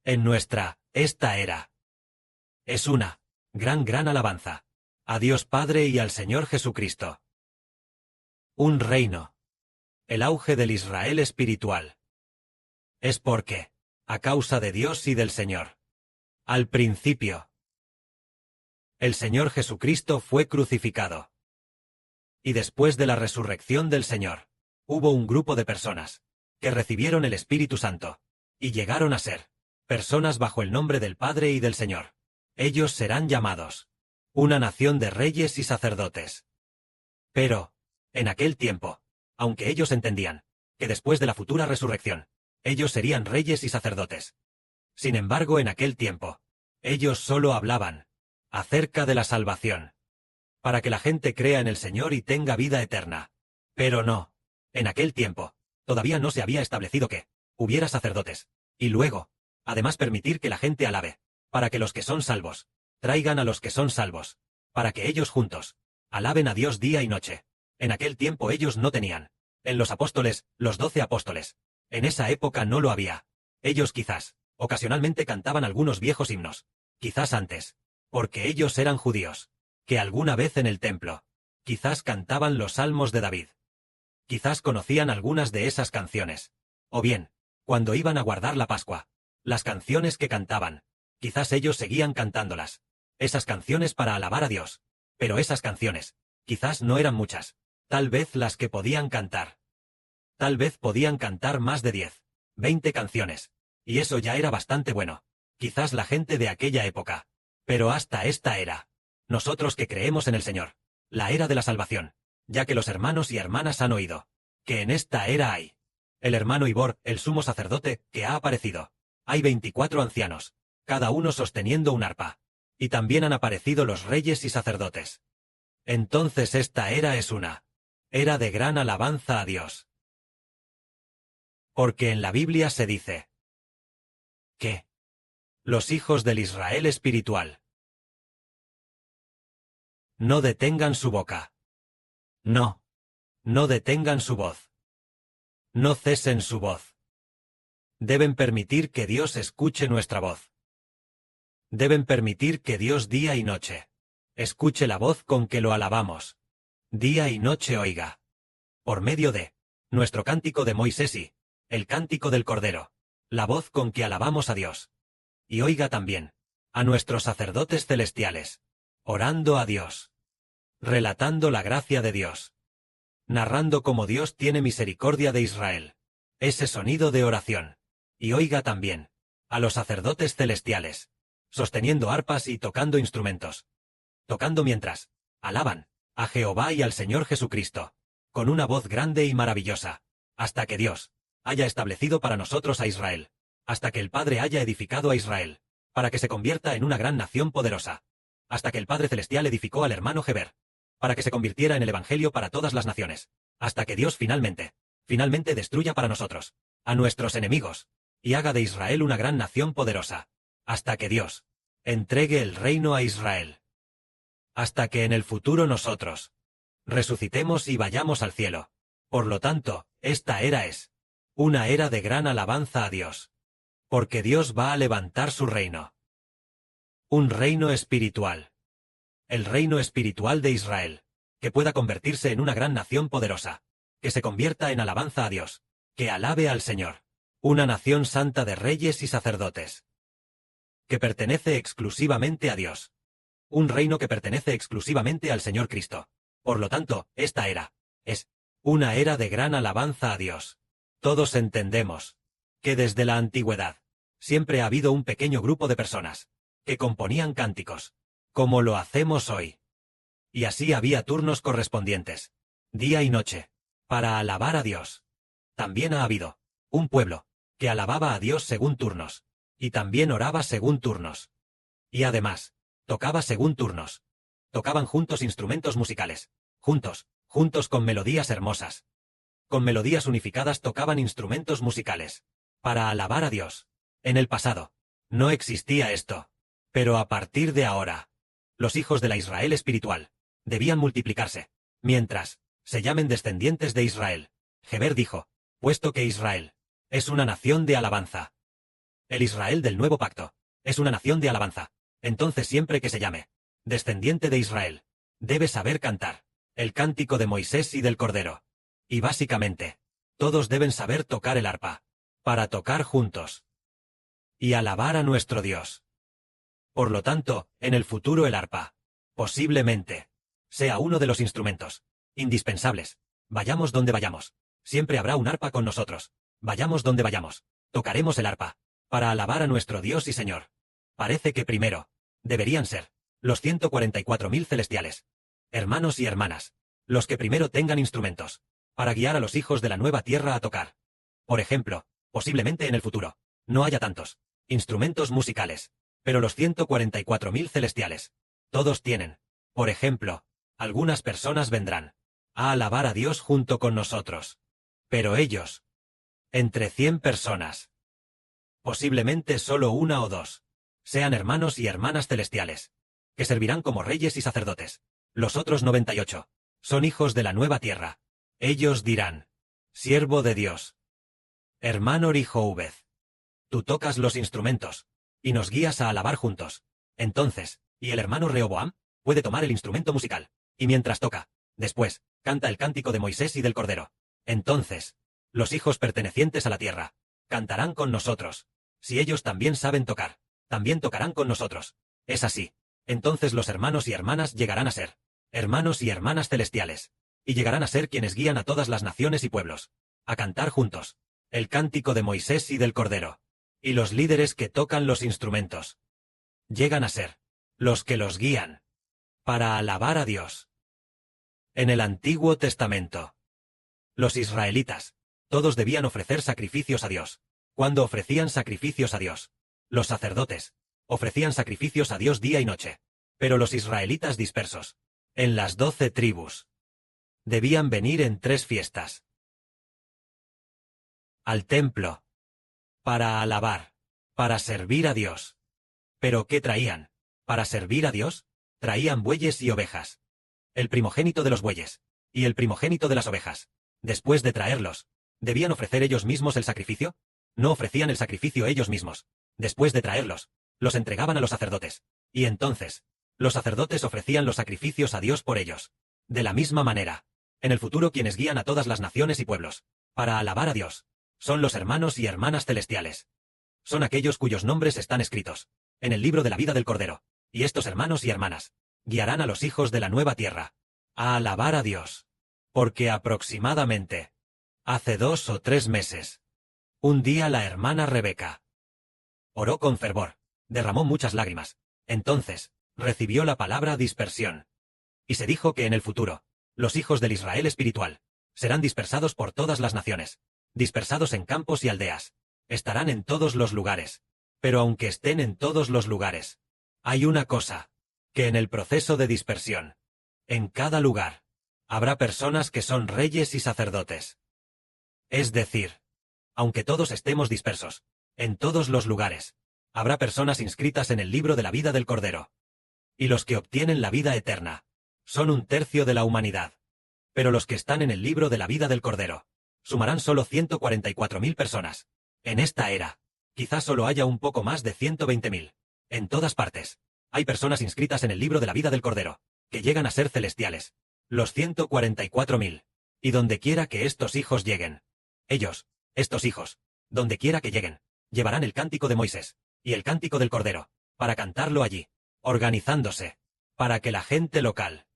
esta era. Es una gran alabanza a Dios Padre y al Señor Jesucristo. Un reino. El auge del Israel espiritual. Es porque, a causa de Dios y del Señor. Al principio, el Señor Jesucristo fue crucificado. Y después de la resurrección del Señor, hubo un grupo de personas que recibieron el Espíritu Santo y llegaron a ser personas bajo el nombre del Padre y del Señor. Ellos serán llamados una nación de reyes y sacerdotes. Pero, en aquel tiempo, aunque ellos entendían que después de la futura resurrección, ellos serían reyes y sacerdotes. Sin embargo, en aquel tiempo, ellos solo hablaban acerca de la salvación, para que la gente crea en el Señor y tenga vida eterna. Pero no, en aquel tiempo, todavía no se había establecido que hubiera sacerdotes, y luego, además permitir que la gente alabe, para que los que son salvos traigan a los que son salvos, para que ellos juntos alaben a Dios día y noche. En aquel tiempo ellos no tenían en los apóstoles, los 12 apóstoles. En esa época no lo había. Ellos quizás, ocasionalmente cantaban algunos viejos himnos, quizás antes, porque ellos eran judíos, que alguna vez en el templo, quizás cantaban los salmos de David. Quizás conocían algunas de esas canciones. O bien, cuando iban a guardar la Pascua, las canciones que cantaban, quizás ellos seguían cantándolas. Esas canciones para alabar a Dios. Pero esas canciones, quizás no eran muchas. Tal vez las que podían cantar. Tal vez podían cantar más de 10, 20 canciones. Y eso ya era bastante bueno. Quizás la gente de aquella época. Pero hasta esta era. Nosotros que creemos en el Señor. La era de la salvación. Ya que los hermanos y hermanas han oído que en esta era hay el hermano Ibor, el sumo sacerdote, que ha aparecido. Hay 24 ancianos, cada uno sosteniendo un arpa. Y también han aparecido los reyes y sacerdotes. Entonces esta era es una era de gran alabanza a Dios. Porque en la Biblia se dice que los hijos del Israel espiritual no detengan su boca. No detengan su voz. No cesen su voz. Deben permitir que Dios escuche nuestra voz. Deben permitir que Dios día y noche escuche la voz con que lo alabamos. Día y noche oiga. Por medio de nuestro cántico de Moisés y el cántico del Cordero, la voz con que alabamos a Dios. Y oiga también a nuestros sacerdotes celestiales, orando a Dios, relatando la gracia de Dios, narrando cómo Dios tiene misericordia de Israel. Ese sonido de oración. Y oiga también a los sacerdotes celestiales, sosteniendo arpas y tocando instrumentos. Tocando mientras alaban a Jehová y al Señor Jesucristo, con una voz grande y maravillosa, hasta que Dios haya establecido para nosotros a Israel, hasta que el Padre haya edificado a Israel, para que se convierta en una gran nación poderosa, hasta que el Padre Celestial edificó al hermano Heber, para que se convirtiera en el Evangelio para todas las naciones, hasta que Dios finalmente destruya para nosotros a nuestros enemigos, y haga de Israel una gran nación poderosa, hasta que Dios entregue el reino a Israel. Hasta que en el futuro nosotros resucitemos y vayamos al cielo. Por lo tanto, esta era es una era de gran alabanza a Dios. Porque Dios va a levantar su reino. Un reino espiritual. El reino espiritual de Israel, que pueda convertirse en una gran nación poderosa, que se convierta en alabanza a Dios, que alabe al Señor. Una nación santa de reyes y sacerdotes. Que pertenece exclusivamente a Dios. Un reino que pertenece exclusivamente al Señor Cristo. Por lo tanto, esta era es una era de gran alabanza a Dios. Todos entendemos que desde la antigüedad siempre ha habido un pequeño grupo de personas que componían cánticos, como lo hacemos hoy. Y así había turnos correspondientes, día y noche, para alabar a Dios. También ha habido un pueblo que alababa a Dios según turnos, y también oraba según turnos. Y además, tocaba según turnos. Tocaban juntos instrumentos musicales, juntos con melodías hermosas. Con melodías unificadas tocaban instrumentos musicales, para alabar a Dios. En el pasado, no existía esto. Pero a partir de ahora, los hijos de la Israel espiritual debían multiplicarse, mientras se llamen descendientes de Israel. Heber dijo, puesto que Israel es una nación de alabanza. El Israel del nuevo pacto. Es una nación de alabanza. Entonces siempre que se llame descendiente de Israel, debe saber cantar el cántico de Moisés y del Cordero. Y básicamente, todos deben saber tocar el arpa, para tocar juntos y alabar a nuestro Dios. Por lo tanto, en el futuro el arpa, posiblemente, sea uno de los instrumentos indispensables. Vayamos donde vayamos, siempre habrá un arpa con nosotros. Vayamos donde vayamos, tocaremos el arpa, para alabar a nuestro Dios y Señor. Parece que primero, deberían ser los 144.000 celestiales, hermanos y hermanas, los que primero tengan instrumentos, para guiar a los hijos de la nueva tierra a tocar. Por ejemplo, posiblemente en el futuro, no haya tantos instrumentos musicales, pero los 144.000 celestiales, todos tienen. Por ejemplo, algunas personas vendrán a alabar a Dios junto con nosotros. Pero ellos, entre 100 personas, posiblemente solo una o dos, sean hermanos y hermanas celestiales, que servirán como reyes y sacerdotes. Los otros 98 son hijos de la nueva tierra. Ellos dirán: siervo de Dios, hermano Rijoubez, tú tocas los instrumentos y nos guías a alabar juntos. Entonces, y el hermano Rehoboam puede tomar el instrumento musical, y mientras toca, después, canta el cántico de Moisés y del Cordero. Entonces, los hijos pertenecientes a la tierra cantarán con nosotros. Si ellos también saben tocar, también tocarán con nosotros. Es así. Entonces los hermanos y hermanas llegarán a ser hermanos y hermanas celestiales, y llegarán a ser quienes guían a todas las naciones y pueblos a cantar juntos el cántico de Moisés y del Cordero. Y los líderes que tocan los instrumentos llegan a ser los que los guían para alabar a Dios. En el Antiguo Testamento, los israelitas, todos debían ofrecer sacrificios a Dios. Cuando ofrecían sacrificios a Dios, los sacerdotes ofrecían sacrificios a Dios día y noche. Pero los israelitas dispersos, en las 12 tribus, debían venir en 3 fiestas al templo, para alabar, para servir a Dios. ¿Pero qué traían? ¿Para servir a Dios? Traían bueyes y ovejas. El primogénito de los bueyes, y el primogénito de las ovejas. Después de traerlos, ¿debían ofrecer ellos mismos el sacrificio? No ofrecían el sacrificio ellos mismos. Después de traerlos, los entregaban a los sacerdotes. Y entonces, los sacerdotes ofrecían los sacrificios a Dios por ellos. De la misma manera, en el futuro quienes guían a todas las naciones y pueblos, para alabar a Dios, son los hermanos y hermanas celestiales. Son aquellos cuyos nombres están escritos en el libro de la vida del Cordero. Y estos hermanos y hermanas guiarán a los hijos de la nueva tierra a alabar a Dios. Porque aproximadamente, hace 2 o 3 meses, un día la hermana Rebeca oró con fervor, derramó muchas lágrimas. Entonces, recibió la palabra dispersión. Y se dijo que en el futuro, los hijos del Israel espiritual serán dispersados por todas las naciones, dispersados en campos y aldeas. Estarán en todos los lugares. Pero aunque estén en todos los lugares, hay una cosa, que en el proceso de dispersión, en cada lugar, habrá personas que son reyes y sacerdotes. Es decir, aunque todos estemos dispersos, en todos los lugares, habrá personas inscritas en el libro de la vida del Cordero. Y los que obtienen la vida eterna son 1/3 de la humanidad. Pero los que están en el libro de la vida del Cordero sumarán solo 144.000 personas. En esta era, quizás solo haya un poco más de 120.000. En todas partes, hay personas inscritas en el libro de la vida del Cordero, que llegan a ser celestiales. Los 144.000. Y donde quiera que estos hijos lleguen, ellos, estos hijos, donde quiera que lleguen, llevarán el cántico de Moisés y el cántico del Cordero, para cantarlo allí, organizándose, para que la gente local,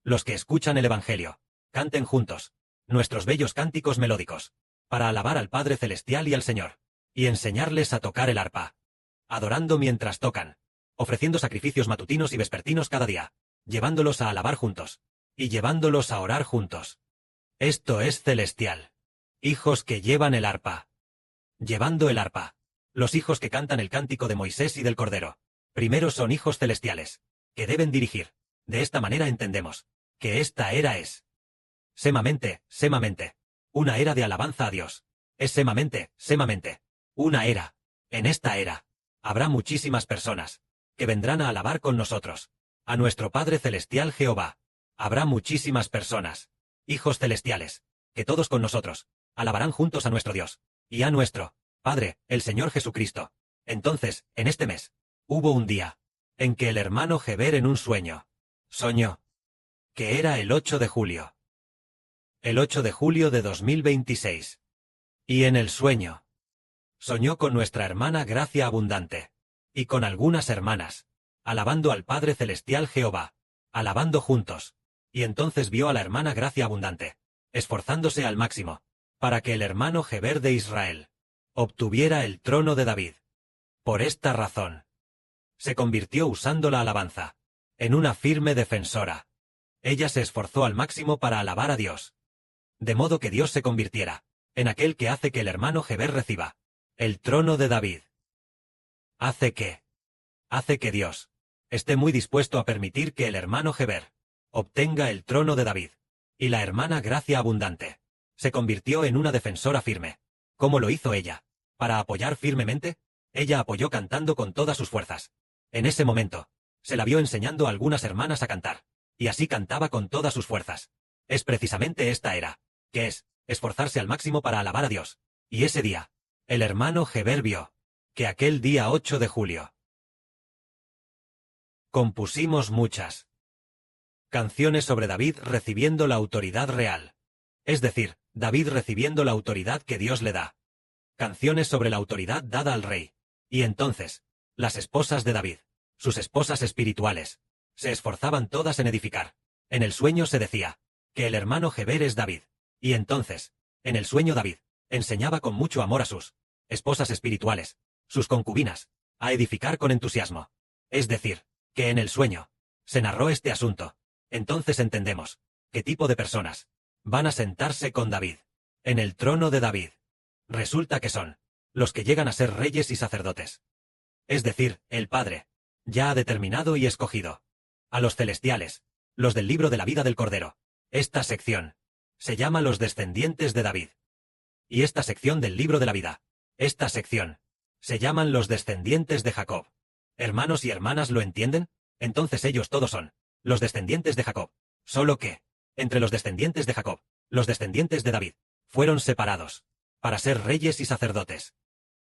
los que escuchan el Evangelio, canten juntos nuestros bellos cánticos melódicos, para alabar al Padre Celestial y al Señor, y enseñarles a tocar el arpa, adorando mientras tocan, ofreciendo sacrificios matutinos y vespertinos cada día, llevándolos a alabar juntos, y llevándolos a orar juntos. Esto es celestial. Hijos que llevan el arpa. Llevando el arpa. Los hijos que cantan el cántico de Moisés y del Cordero, primero son hijos celestiales, que deben dirigir. De esta manera entendemos que esta era es semamente, una era de alabanza a Dios. Es semamente, una era. En esta era, habrá muchísimas personas que vendrán a alabar con nosotros a nuestro Padre Celestial Jehová. Habrá muchísimas personas, hijos celestiales, que todos con nosotros alabarán juntos a nuestro Dios y a nuestro Padre, el Señor Jesucristo. Entonces, en este mes, hubo un día en que el hermano Heber en un sueño soñó que era el 8 de julio. El 8 de julio de 2026. Y en el sueño soñó con nuestra hermana Gracia Abundante y con algunas hermanas, alabando al Padre Celestial Jehová, alabando juntos. Y entonces vio a la hermana Gracia Abundante, esforzándose al máximo, para que el hermano Heber de Israel obtuviera el trono de David. Por esta razón, se convirtió usando la alabanza en una firme defensora. Ella se esforzó al máximo para alabar a Dios, de modo que Dios se convirtiera en aquel que hace que el hermano Heber reciba el trono de David. Hace que Dios esté muy dispuesto a permitir que el hermano Heber obtenga el trono de David. Y la hermana Gracia Abundante se convirtió en una defensora firme. ¿Cómo lo hizo ella? Para apoyar firmemente, ella apoyó cantando con todas sus fuerzas. En ese momento, se la vio enseñando a algunas hermanas a cantar, y así cantaba con todas sus fuerzas. Es precisamente esta era, que es, esforzarse al máximo para alabar a Dios. Y ese día, el hermano Heber vio que aquel día 8 de julio compusimos muchas canciones sobre David recibiendo la autoridad real. Es decir, David recibiendo la autoridad que Dios le da. Canciones sobre la autoridad dada al rey. Y entonces, las esposas de David, sus esposas espirituales, se esforzaban todas en edificar. En el sueño se decía que el hermano Heber es David. Y entonces, en el sueño David enseñaba con mucho amor a sus esposas espirituales, sus concubinas, a edificar con entusiasmo. Es decir, que en el sueño se narró este asunto. Entonces entendemos qué tipo de personas van a sentarse con David en el trono de David. Resulta que son los que llegan a ser reyes y sacerdotes. Es decir, el Padre ya ha determinado y escogido a los celestiales, los del libro de la vida del Cordero. Esta sección se llama los descendientes de David. Y esta sección del libro de la vida, esta sección, se llaman los descendientes de Jacob. ¿Hermanos y hermanas lo entienden? Entonces ellos todos son los descendientes de Jacob. Solo que, entre los descendientes de Jacob, los descendientes de David, fueron separados para ser reyes y sacerdotes.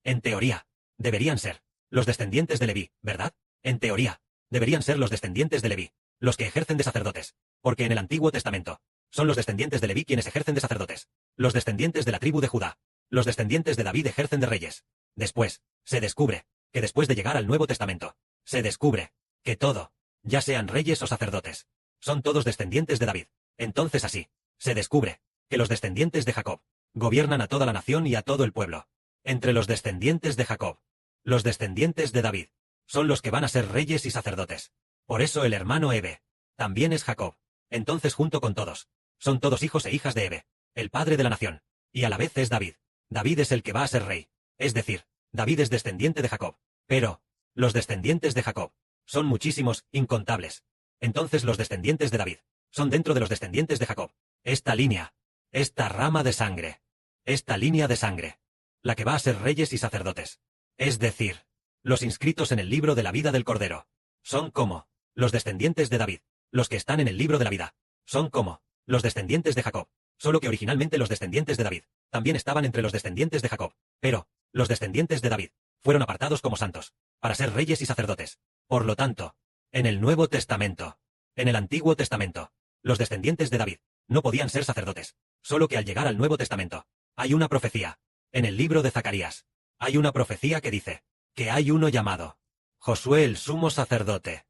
En teoría, deberían ser los descendientes de Leví, ¿verdad? En teoría, deberían ser los descendientes de Leví los que ejercen de sacerdotes, porque en el Antiguo Testamento son los descendientes de Leví quienes ejercen de sacerdotes. Los descendientes de la tribu de Judá, los descendientes de David ejercen de reyes. Después, se descubre que después de llegar al Nuevo Testamento, se descubre que todo, ya sean reyes o sacerdotes, son todos descendientes de David. Entonces así, se descubre que los descendientes de Jacob gobiernan a toda la nación y a todo el pueblo. Entre los descendientes de Jacob, los descendientes de David, son los que van a ser reyes y sacerdotes. Por eso el hermano Ebe también es Jacob. Entonces junto con todos, son todos hijos e hijas de Ebe, el padre de la nación, y a la vez es David. David es el que va a ser rey. Es decir, David es descendiente de Jacob. Pero, los descendientes de Jacob son muchísimos, incontables. Entonces los descendientes de David son dentro de los descendientes de Jacob. Esta línea, esta rama de sangre, esta línea de sangre, la que va a ser reyes y sacerdotes. Es decir, los inscritos en el libro de la vida del Cordero, son como los descendientes de David. Los que están en el libro de la vida, son como los descendientes de Jacob. Solo que originalmente los descendientes de David también estaban entre los descendientes de Jacob. Pero, los descendientes de David fueron apartados como santos, para ser reyes y sacerdotes. Por lo tanto, en el Nuevo Testamento, en el Antiguo Testamento, los descendientes de David no podían ser sacerdotes. Solo que al llegar al Nuevo Testamento, hay una profecía. En el libro de Zacarías, hay una profecía que dice que hay uno llamado Josué el sumo sacerdote,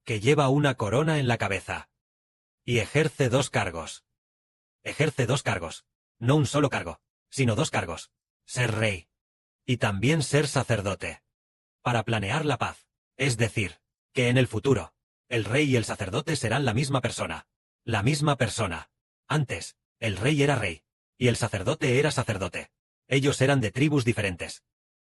que lleva una corona en la cabeza y ejerce 2 cargos. Ejerce 2 cargos, no un solo cargo, sino 2 cargos: ser rey y también ser sacerdote, para planear la paz. Es decir, que en el futuro, el rey y el sacerdote serán la misma persona. La misma persona. Antes, el rey era rey, y el sacerdote era sacerdote. Ellos eran de tribus diferentes.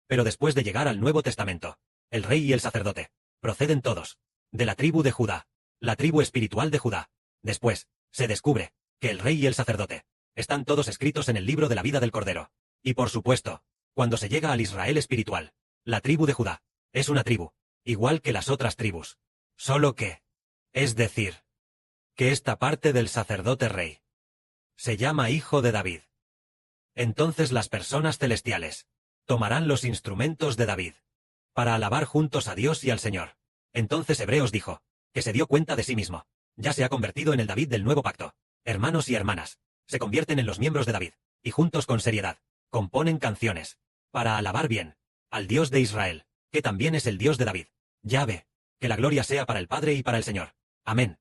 Pero después de llegar al Nuevo Testamento, el rey y el sacerdote proceden todos de la tribu de Judá, la tribu espiritual de Judá. Después, se descubre que el rey y el sacerdote están todos escritos en el libro de la vida del Cordero. Y por supuesto, cuando se llega al Israel espiritual, la tribu de Judá es una tribu, igual que las otras tribus. Solo que, es decir, que esta parte del sacerdote rey se llama hijo de David. Entonces las personas celestiales Tomarán los instrumentos de David para alabar juntos a Dios y al Señor. Entonces Hebreos dijo, que se dio cuenta de sí mismo. Ya se ha convertido en el David del nuevo pacto. Hermanos y hermanas, se convierten en los miembros de David, y juntos con seriedad, componen canciones, para alabar bien, al Dios de Israel, que también es el Dios de David. Yahvé, que la gloria sea para el Padre y para el Señor. Amén.